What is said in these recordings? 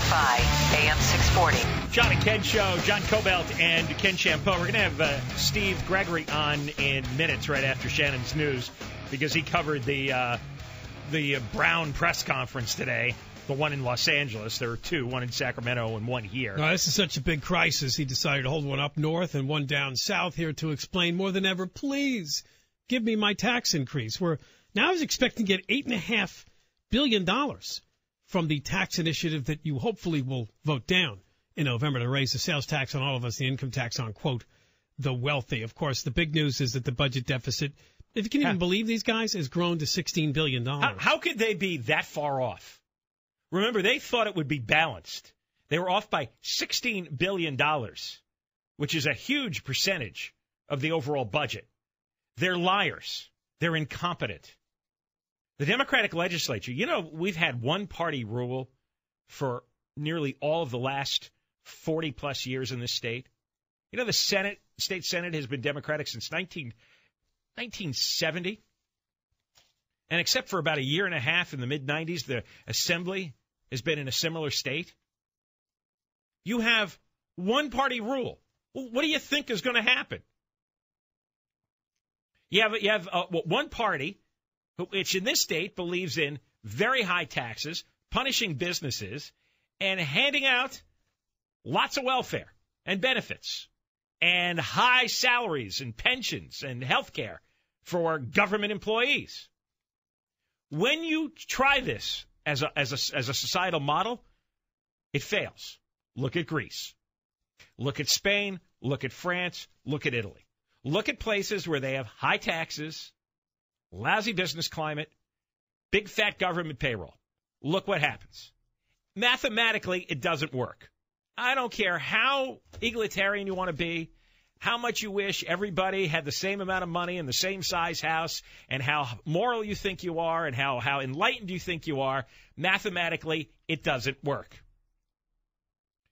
KFI AM 640. John and Ken Show, John Cobalt and Ken Shampoo. We're going to have Steve Gregory on in minutes right after Shannon's news because he covered the Brown press conference today, the one in Los Angeles. There were two, one in Sacramento and one here. No, this is such a big crisis. He decided to hold one up north and one down south here to explain more than ever, please give me my tax increase. We're now is expecting to get $8.5 billion from the tax initiative that you hopefully will vote down in November to raise the sales tax on all of us, the income tax on, quote, the wealthy. Of course, the big news is that the budget deficit, if you can even believe these guys, has grown to $16 billion. How could they be that far off? Remember, they thought it would be balanced. They were off by $16 billion, which is a huge percentage of the overall budget. They're liars. They're incompetent. The Democratic legislature, you know, we've had one-party rule for nearly all of the last 40-plus years in this state. You know, the state Senate has been Democratic since 1970. And except for about a year and a half in the mid-'90s, the Assembly has been in a similar state. You have one-party rule. Well, what do you think is going to happen? You have one party, which in this state believes in very high taxes, punishing businesses, and handing out lots of welfare and benefits and high salaries and pensions and health care for government employees. When you try this as a societal model, it fails. Look at Greece. Look at Spain. Look at France. Look at Italy. Look at places where they have high taxes, lousy business climate, big fat government payroll. Look what happens. Mathematically, it doesn't work. I don't care how egalitarian you want to be, how much you wish everybody had the same amount of money and the same size house, and how moral you think you are and how enlightened you think you are. Mathematically, it doesn't work.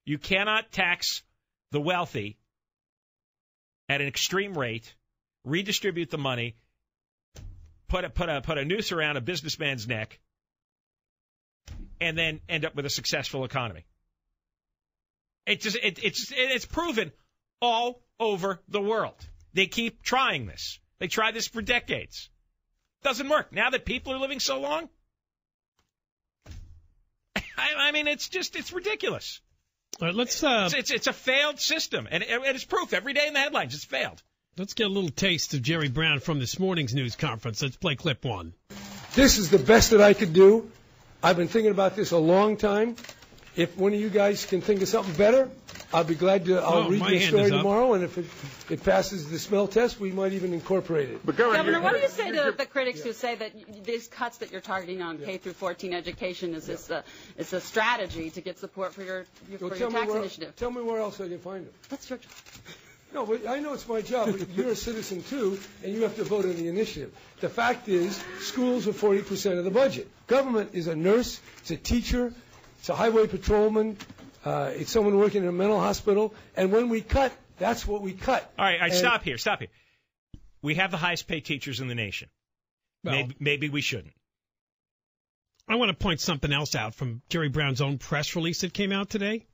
You cannot tax the wealthy at an extreme rate, redistribute the money, put a noose around a businessman's neck, and then end up with a successful economy. It's proven all over the world. They keep trying this. They tried this for decades. Doesn't work. Now that people are living so long, I mean, it's ridiculous. All right, let's. It's a failed system, and it's proof every day in the headlines. It's failed. Let's get a little taste of Jerry Brown from this morning's news conference. Let's play clip one. This is the best that I could do. I've been thinking about this a long time. If one of you guys can think of something better, I'll be glad to. I'll read your story tomorrow, and if it passes the smell test, we might even incorporate it. But Governor, what do you say to the critics who say that these cuts that you're targeting on K through 14 education is it's a strategy to get support for your tax initiative? Tell me where else I can find it. That's your job. No, but I know it's my job. But you're a citizen too, and you have to vote on the initiative. The fact is, schools are 40% of the budget. Government is a nurse, it's a teacher, it's a highway patrolman. It's someone working in a mental hospital. And when we cut, that's what we cut. All right, stop here. We have the highest paid teachers in the nation. Well, maybe we shouldn't. I want to point something else out from Jerry Brown's own press release that came out today.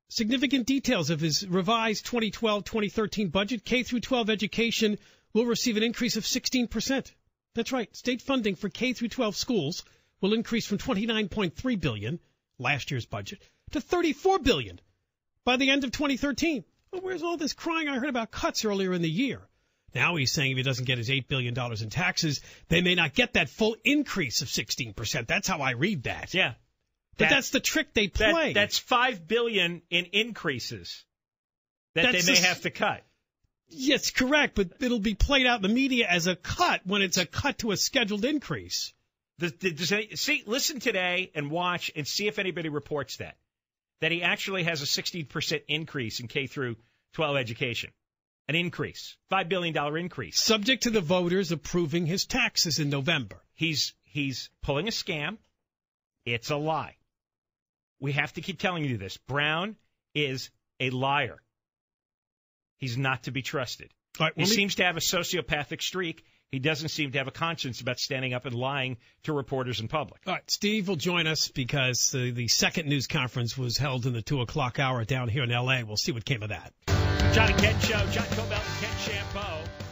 Significant details of his revised 2012-2013 budget. K through 12 education will receive an increase of 16%. That's right. State funding for K through 12 schools will increase from $29.3 billion, last year's budget, to $34 billion by the end of 2013. Well, where's all this crying I heard about cuts earlier in the year? Now he's saying if he doesn't get his $8 billion in taxes, they may not get that full increase of 16%. That's how I read that. Yeah. But that's the trick they play. That's $5 billion in increases that they may have to cut. Yes, correct, but it'll be played out in the media as a cut when it's a cut to a scheduled increase. Listen today and watch and see if anybody reports that he actually has a 16% increase in K through 12 education. An increase, $5 billion increase. Subject to the voters approving his taxes in November. He's pulling a scam. It's a lie. We have to keep telling you this. Brown is a liar. He's not to be trusted. Right, he seems to have a sociopathic streak. he doesn't seem to have a conscience about standing up and lying to reporters in public. All right, Steve will join us because the second news conference was held in the 2 o'clock hour down here in L.A. We'll see what came of that. John and Ken Show, John Cobell and Ken Shampo.